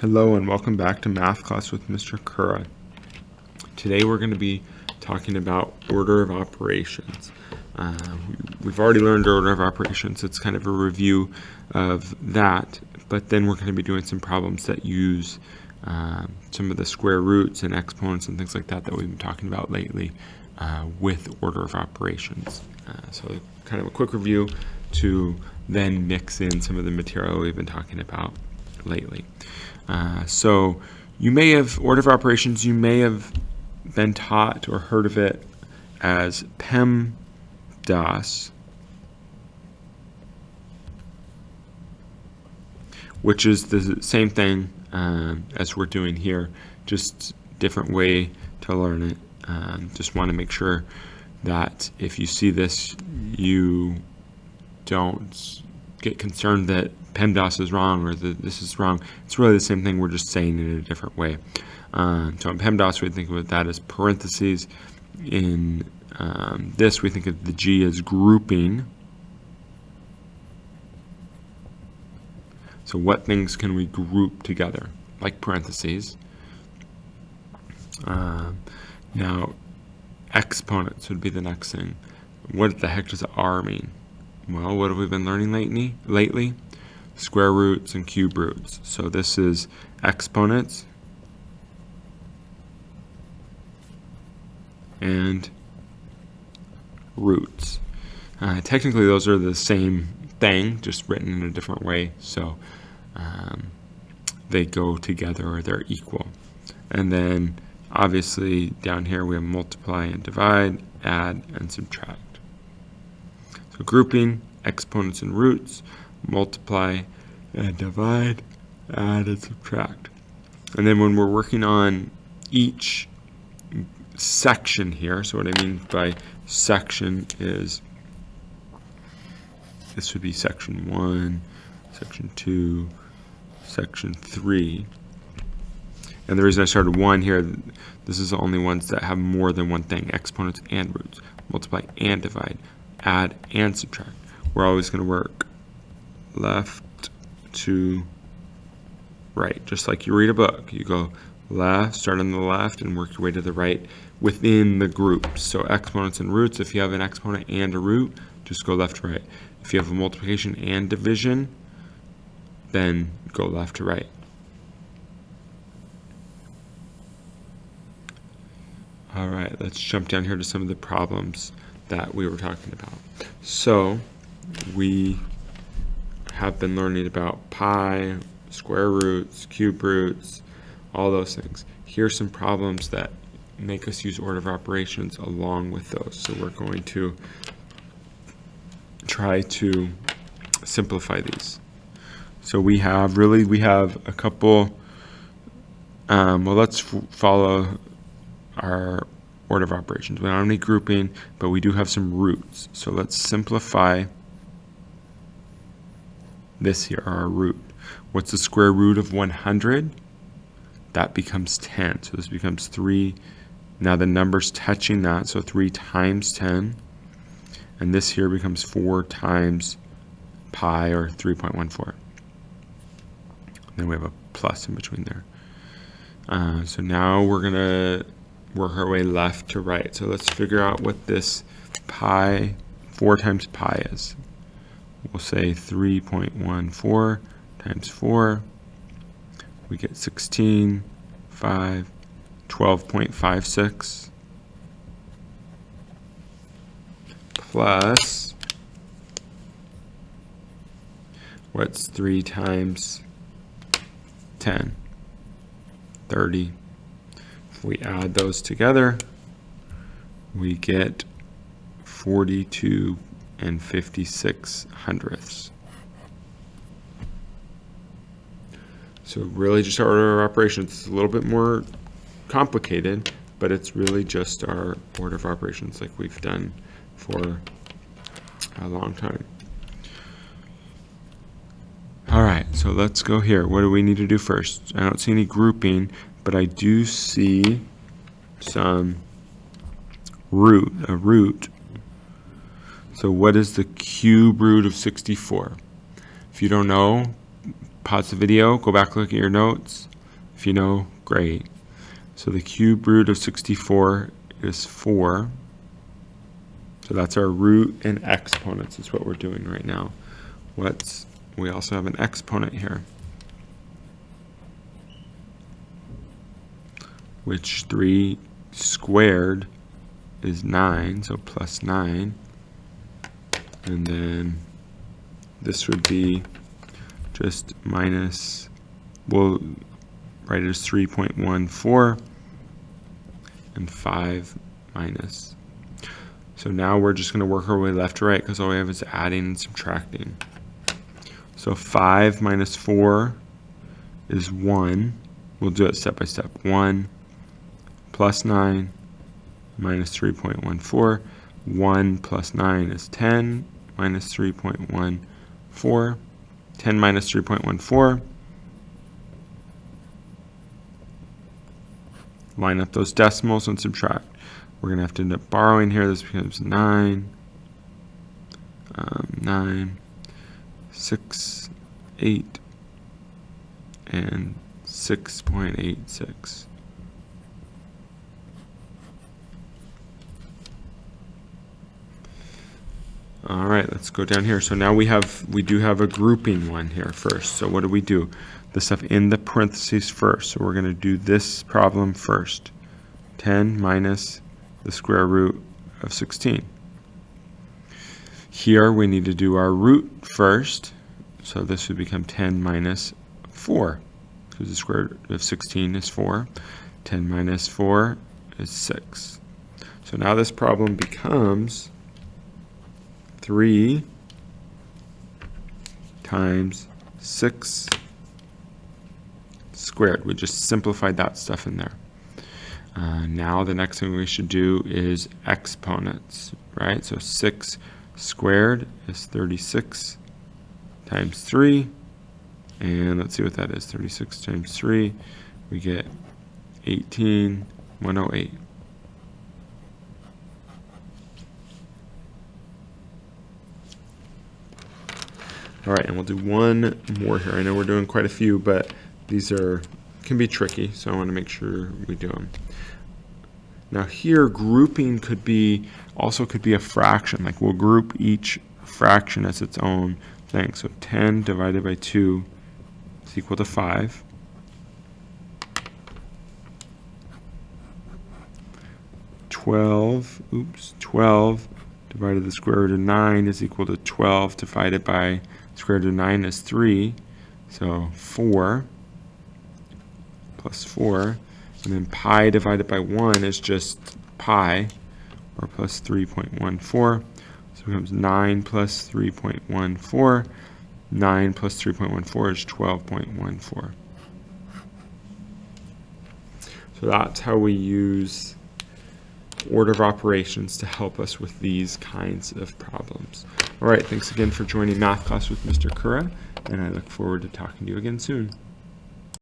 Hello and welcome back to Math Class with Mr. Kura. Today we're going to be talking about order of operations. We've already learned order of operations. It's kind of a review of that, but then we're going to be doing some problems that use some of the square roots and exponents and things like that we've been talking about lately with order of operations. So kind of a quick review to then mix in some of the material we've been talking about lately. So you may have, order of operations, you may have been taught or heard of it as Pemdas, which is the same thing as we're doing here, just different way to learn it. Just want to make sure that if you see this, you don't get concerned that Pemdas is wrong or that this is wrong. It's really the same thing, we're just saying it in a different way. So in Pemdas, we think of that as parentheses. In this, we think of the G as grouping. So what things can we group together, like parentheses? Now, exponents would be the next thing. What the heck does R mean? Well, what have we been learning lately? Square roots and cube roots. So this is exponents and roots. Technically, those are the same thing, just written in a different way. So they go together, or they're equal. And then, obviously, down here we have multiply and divide, add and subtract. So grouping, exponents and roots, multiply and divide, add and subtract. And then when we're working on each section here, so what I mean by section is, this would be section 1, section 2, section 3. And the reason I started 1 here, this is the only ones that have more than one thing, exponents and roots, multiply and divide, add and subtract. We're always going to work left to right, just like you read a book. You go left, start on the left, and work your way to the right within the groups. So exponents and roots, if you have an exponent and a root, just go left to right. If you have a multiplication and division, then go left to right. All right, let's jump down here to some of the problems that we were talking about. So we have been learning about pi, square roots, cube roots, all those things. Here's some problems that make us use order of operations along with those. So we're going to try to simplify these. So we have a couple, well, let's follow our order of operations. We don't have any grouping, but we do have some roots. So let's simplify this here, our root. What's the square root of 100? That becomes 10. So this becomes 3. Now the number's touching that, so 3 times 10. And this here becomes 4 times pi, or 3.14. Then we have a plus in between there. So now we're going to work our way left to right. So let's figure out what this pi, 4 times pi is. We'll say 3.14 times 4. We get 16, 5, 12.56 plus, what's 3 times 10? 30. If we add those together, we get 42 and 56 hundredths. So really just our order of operations. It's a little bit more complicated, but it's really just our order of operations like we've done for a long time. All right, so let's go here. What do we need to do first? I don't see any grouping, but I do see some root, a root. So what is the cube root of 64? If you don't know, pause the video, go back, look at your notes. If you know, great. So the cube root of 64 is 4. So that's our root and exponents is what we're doing right now. We also have an exponent here, which 3 squared is 9, so plus 9. And then this would be just minus, we'll write it as 3.14, and 5 minus. So now we're just going to work our way left to right because all we have is adding and subtracting. So 5 minus 4 is 1. We'll do it step by step. 1 plus 9 minus 3.14. 1 plus 9 is 10 minus 3.14. 10 minus 3.14. Line up those decimals and subtract. We're going to have to end up borrowing here. This becomes 9, 6, 8, and 6.86. All right, let's go down here. So now we do have a grouping one here first. So what do? The stuff in the parentheses first. So we're going to do this problem first. 10 minus the square root of 16. Here we need to do our root first. So this would become 10 minus 4, because the square root of 16 is 4. 10 minus 4 is 6. So now this problem becomes 3 times 6 squared. We just simplified that stuff in there. Now the next thing we should do is exponents, right? So 6 squared is 36 times 3. And let's see what that is. 36 times 3, we get 18,108. All right, and we'll do one more here. I know we're doing quite a few, but these can be tricky, so I want to make sure we do them. Now here, grouping could be a fraction. Like we'll group each fraction as its own thing. So 10 divided by 2 is equal to 5. 12 divided by the square root of 9 is equal to 12 divided by square root of 9 is 3. So 4 plus 4. And then pi divided by 1 is just pi, or plus 3.14. So it becomes 9 plus 3.14. 9 plus 3.14 is 12.14. So that's how we use order of operations to help us with these kinds of problems. All right, thanks again for joining Math Class with Mr. Kura, and I look forward to talking to you again soon.